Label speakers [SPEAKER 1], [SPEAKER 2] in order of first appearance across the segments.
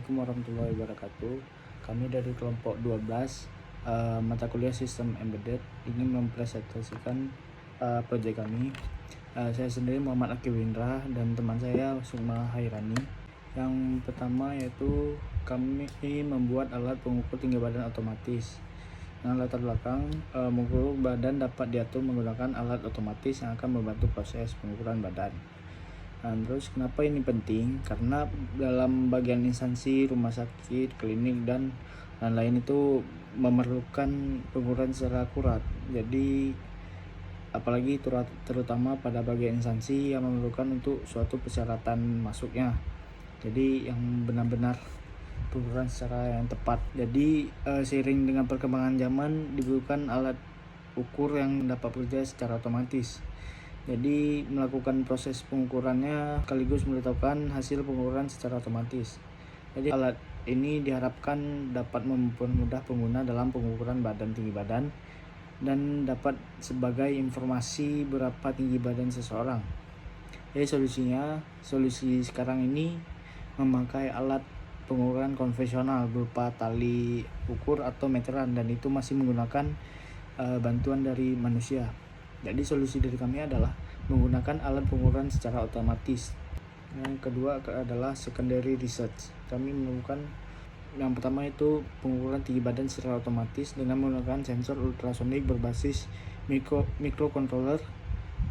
[SPEAKER 1] Assalamualaikum warahmatullahi wabarakatuh. Kami dari kelompok 12 mata kuliah Sistem Embedded ingin mempresentasikan proyek kami. Saya sendiri Muhammad Akif Windra dan teman saya Sukma Hairani. Yang pertama yaitu kami membuat alat pengukur tinggi badan otomatis. Dengan latar belakang, mengukur badan dapat diatur menggunakan alat otomatis yang akan membantu proses pengukuran badan. Nah, terus kenapa ini penting? Karena dalam bagian instansi, rumah sakit, klinik, dan lain-lain itu memerlukan pengukuran secara akurat. Jadi apalagi terutama pada bagian instansi yang memerlukan untuk suatu persyaratan masuknya. Jadi yang benar-benar pengukuran secara yang tepat. Jadi seiring dengan perkembangan zaman dibutuhkan alat ukur yang dapat bekerja secara otomatis. Jadi melakukan proses pengukurannya sekaligus menetapkan hasil pengukuran secara otomatis. Jadi alat ini diharapkan dapat mempermudah pengguna dalam pengukuran tinggi badan dan dapat sebagai informasi berapa tinggi badan seseorang. Jadi solusi sekarang ini memakai alat pengukuran konvensional berupa tali ukur atau meteran, dan itu masih menggunakan bantuan dari manusia. Jadi solusi dari kami adalah menggunakan alat pengukuran secara otomatis. Yang kedua adalah secondary research. Kami menemukan yang pertama itu pengukuran tinggi badan secara otomatis dengan menggunakan sensor ultrasonik berbasis microcontroller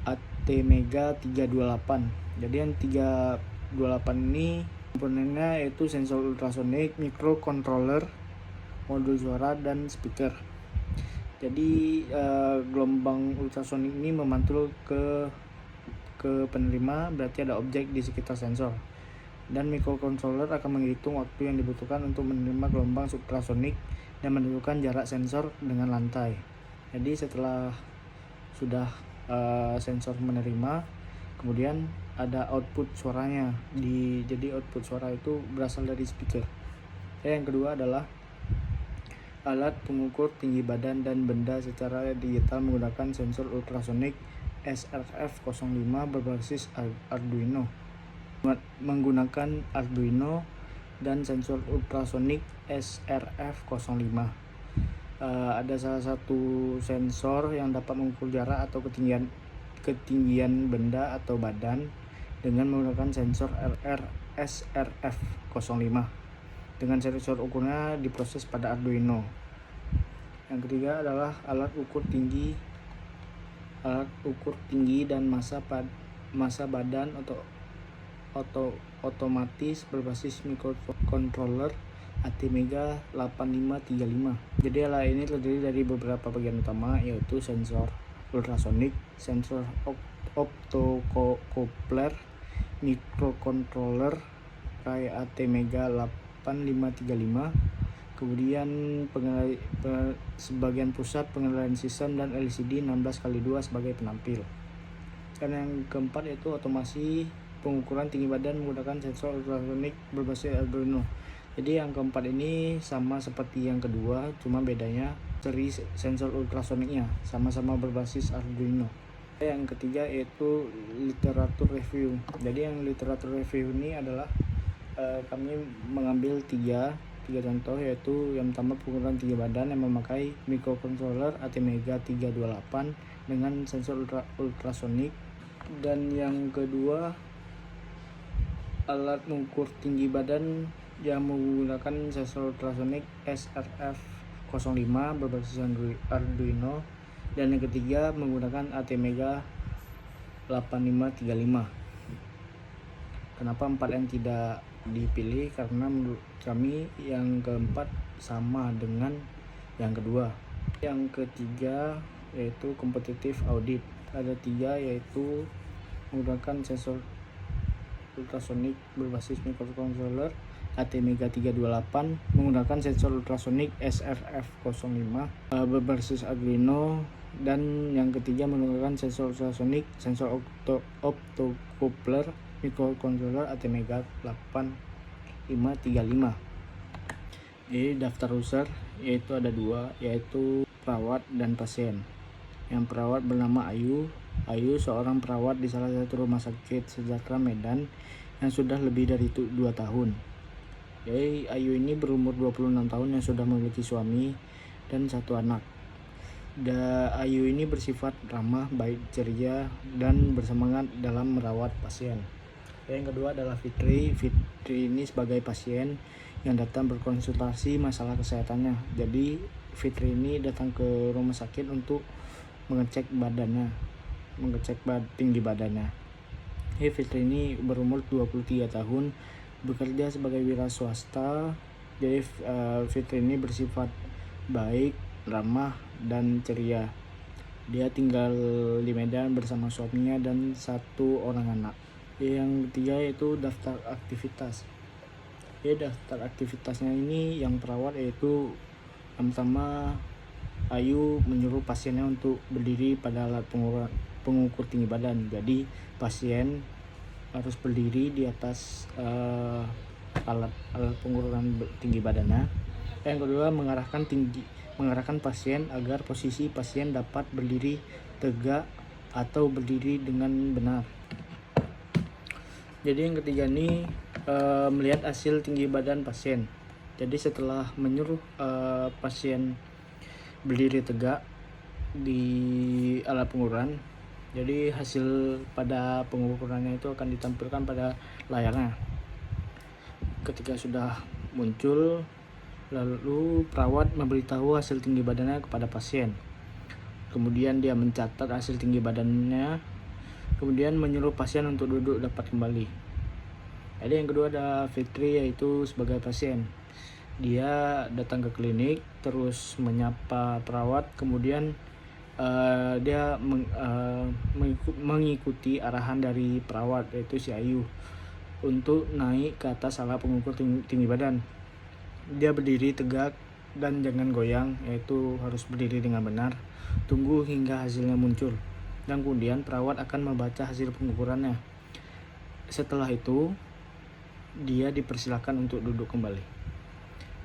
[SPEAKER 1] ATmega 328. Jadi yang 328 ini komponennya yaitu sensor ultrasonik, microcontroller, modul suara, dan speaker. Jadi gelombang ultrasonik ini memantul ke penerima, berarti ada objek di sekitar sensor. Dan microcontroller akan menghitung waktu yang dibutuhkan untuk menerima gelombang ultrasonik dan menentukan jarak sensor dengan lantai. Jadi setelah sudah sensor menerima, kemudian ada output suaranya. Jadi output suara itu berasal dari speaker. Yang kedua adalah alat pengukur tinggi badan dan benda secara digital menggunakan sensor ultrasonik SRF05 berbasis Arduino. Menggunakan Arduino dan sensor ultrasonik SRF05. Ada salah satu sensor yang dapat mengukur jarak atau ketinggian benda atau badan dengan menggunakan sensor SRF05. Dengan sensor ukurnya diproses pada Arduino. Yang ketiga adalah alat ukur tinggi dan massa badan otomatis berbasis microcontroller ATmega 8535. Jadi alat ini terdiri dari beberapa bagian utama, yaitu sensor ultrasonik, sensor optocoupler, microcontroller kayak ATmega 8535, kemudian sebagian pusat pengendalian sistem, dan LCD 16x2 sebagai penampil. Dan yang keempat yaitu otomasi pengukuran tinggi badan menggunakan sensor ultrasonik berbasis Arduino. Jadi yang keempat ini sama seperti yang kedua, cuma bedanya seri sensor ultrasoniknya sama-sama berbasis Arduino. Yang ketiga yaitu literatur review. Jadi yang literatur review ini adalah kami mengambil tiga contoh, yaitu yang pertama pengukuran tinggi badan yang memakai microcontroller ATmega 328 dengan sensor ultrasonik, dan yang kedua alat mengukur tinggi badan yang menggunakan sensor ultrasonik SRF05 berbasis Arduino, dan yang ketiga menggunakan ATmega 8535. Kenapa 4 yang tidak dipilih? Karena menurut kami yang keempat sama dengan yang kedua. Yang ketiga yaitu kompetitif audit. Ada 3, yaitu menggunakan sensor ultrasonik berbasis microcontroller ATmega 328, menggunakan sensor ultrasonik SRF05 berbasis Arduino, dan yang ketiga menggunakan sensor ultrasonik, sensor optocoupler, microcontroller ATmega 8535. Jadi daftar user yaitu ada 2, yaitu perawat dan pasien. Yang perawat bernama Ayu seorang perawat di salah satu rumah sakit sejahtera Medan yang sudah lebih dari 2 tahun. Jadi Ayu ini berumur 26 tahun yang sudah memiliki suami dan 1 anak. Ayu ini bersifat ramah, baik, ceria, dan bersemangat dalam merawat pasien. Yang kedua adalah Fitri. Fitri ini sebagai pasien yang datang berkonsultasi masalah kesehatannya. Jadi Fitri ini datang ke rumah sakit untuk mengecek badannya, tinggi badannya. Fitri ini berumur 23 tahun, bekerja sebagai wira swasta. Jadi Fitri ini bersifat baik, ramah, dan ceria. Dia tinggal di Medan bersama suaminya dan 1 orang anak. Yang ketiga yaitu daftar aktivitas. Daftar aktivitasnya ini yang perawat yaitu yang pertama, Ayu menyuruh pasiennya untuk berdiri pada alat pengukur tinggi badan. Jadi pasien harus berdiri di atas alat pengukuran tinggi badannya. Yang kedua, mengarahkan pasien agar posisi pasien dapat berdiri tegak atau berdiri dengan benar. Jadi yang ketiga ini melihat hasil tinggi badan pasien. Jadi setelah menyuruh pasien berdiri tegak di alat pengukuran, jadi hasil pada pengukurannya itu akan ditampilkan pada layarnya. Ketika sudah muncul, lalu perawat memberitahu hasil tinggi badannya kepada pasien. Kemudian dia mencatat hasil tinggi badannya, kemudian menyuruh pasien untuk duduk dapat kembali. Jadi yang kedua ada Fitri, yaitu sebagai pasien. Dia datang ke klinik, terus menyapa perawat, kemudian dia mengikuti arahan dari perawat, yaitu si Ayu, untuk naik ke atas alat pengukur tinggi badan. Dia berdiri tegak dan jangan goyang, yaitu harus berdiri dengan benar. Tunggu hingga hasilnya muncul, dan kemudian perawat akan membaca hasil pengukurannya. Setelah itu, dia dipersilakan untuk duduk kembali.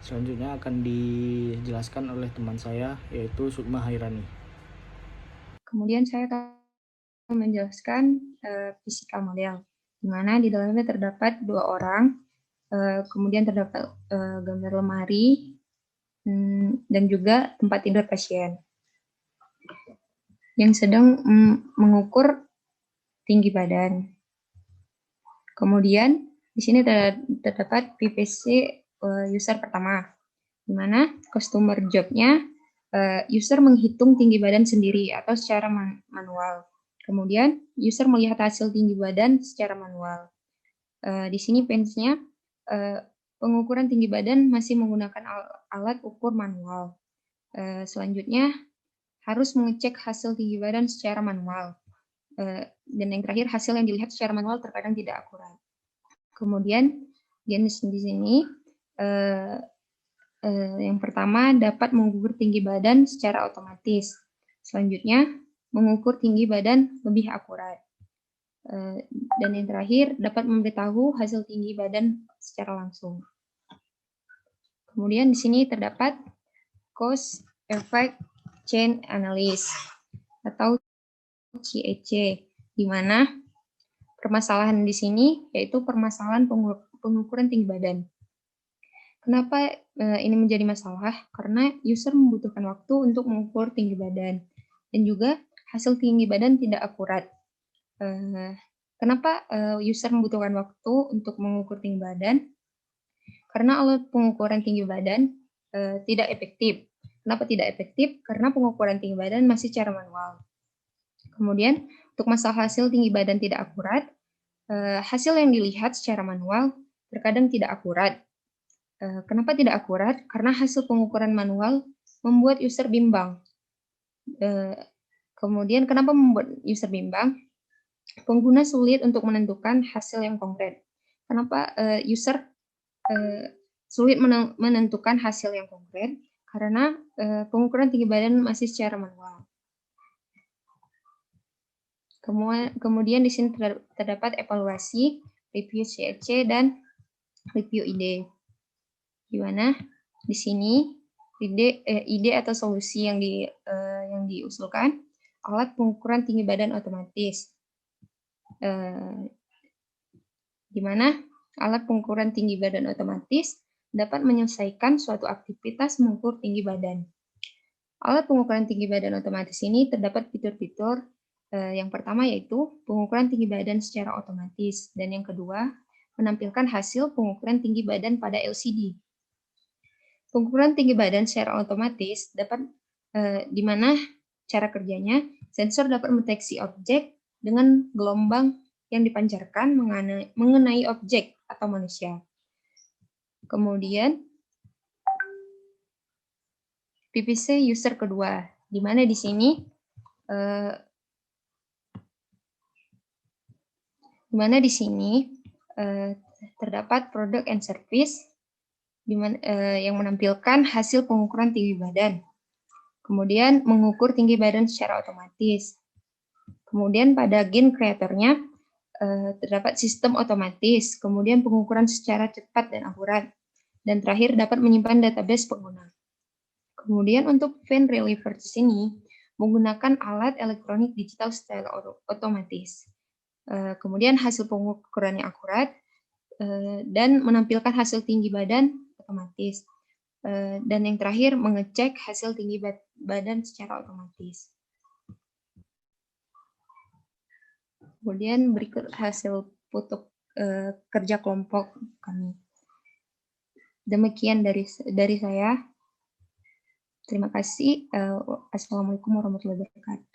[SPEAKER 1] Selanjutnya akan dijelaskan oleh teman saya, yaitu Sukma Hairani.
[SPEAKER 2] Kemudian saya akan menjelaskan physical model, di mana di dalamnya terdapat 2 orang, kemudian terdapat gambar lemari, dan juga tempat tidur pasien yang sedang mengukur tinggi badan. Kemudian di sini terdapat PPC user pertama, di mana customer job-nya user menghitung tinggi badan sendiri atau secara manual. Kemudian user melihat hasil tinggi badan secara manual. Di sini page-nya pengukuran tinggi badan masih menggunakan alat ukur manual. Selanjutnya harus mengecek hasil tinggi badan secara manual. Dan yang terakhir, hasil yang dilihat secara manual terkadang tidak akurat. Kemudian jenis di sini yang pertama dapat mengukur tinggi badan secara otomatis. Selanjutnya mengukur tinggi badan lebih akurat. Dan yang terakhir dapat memberitahu hasil tinggi badan secara langsung. Kemudian di sini terdapat cause effect chain analysis atau CEC, di mana permasalahan di sini yaitu permasalahan pengukuran tinggi badan. Kenapa ini menjadi masalah? Karena user membutuhkan waktu untuk mengukur tinggi badan dan juga hasil tinggi badan tidak akurat. Kenapa user membutuhkan waktu untuk mengukur tinggi badan? Karena alat pengukuran tinggi badan tidak efektif. Kenapa tidak efektif? Karena pengukuran tinggi badan masih secara manual. Kemudian, untuk masalah hasil tinggi badan tidak akurat, hasil yang dilihat secara manual terkadang tidak akurat. Kenapa tidak akurat? Karena hasil pengukuran manual membuat user bimbang. Kemudian, kenapa membuat user bimbang? Pengguna sulit untuk menentukan hasil yang konkret. Kenapa user sulit menentukan hasil yang konkret? Karena pengukuran tinggi badan masih secara manual. Kemudian di sini terdapat evaluasi, review CEC, dan review ide. Di mana di sini ide atau solusi yang diusulkan alat pengukuran tinggi badan otomatis. Di mana alat pengukuran tinggi badan otomatis dapat menyelesaikan suatu aktivitas mengukur tinggi badan. Alat pengukuran tinggi badan otomatis ini terdapat fitur-fitur yang pertama yaitu pengukuran tinggi badan secara otomatis, dan yang kedua menampilkan hasil pengukuran tinggi badan pada LCD. Pengukuran tinggi badan secara otomatis dapat di mana cara kerjanya sensor dapat mendeteksi objek dengan gelombang yang dipancarkan mengenai objek atau manusia. Kemudian PPC user kedua, di mana di sini terdapat product and service yang menampilkan hasil pengukuran tinggi badan. Kemudian mengukur tinggi badan secara otomatis. Kemudian pada gain creator-nya terdapat sistem otomatis, kemudian pengukuran secara cepat dan akurat, dan terakhir dapat menyimpan database pengguna. Kemudian untuk fan reliever di sini menggunakan alat elektronik digital secara otomatis. Kemudian hasil pengukurannya akurat dan menampilkan hasil tinggi badan otomatis. Dan yang terakhir mengecek hasil tinggi badan secara otomatis. Kemudian berikut hasil foto kerja kelompok kami. Demikian dari saya. Terima kasih. Assalamualaikum warahmatullahi wabarakatuh.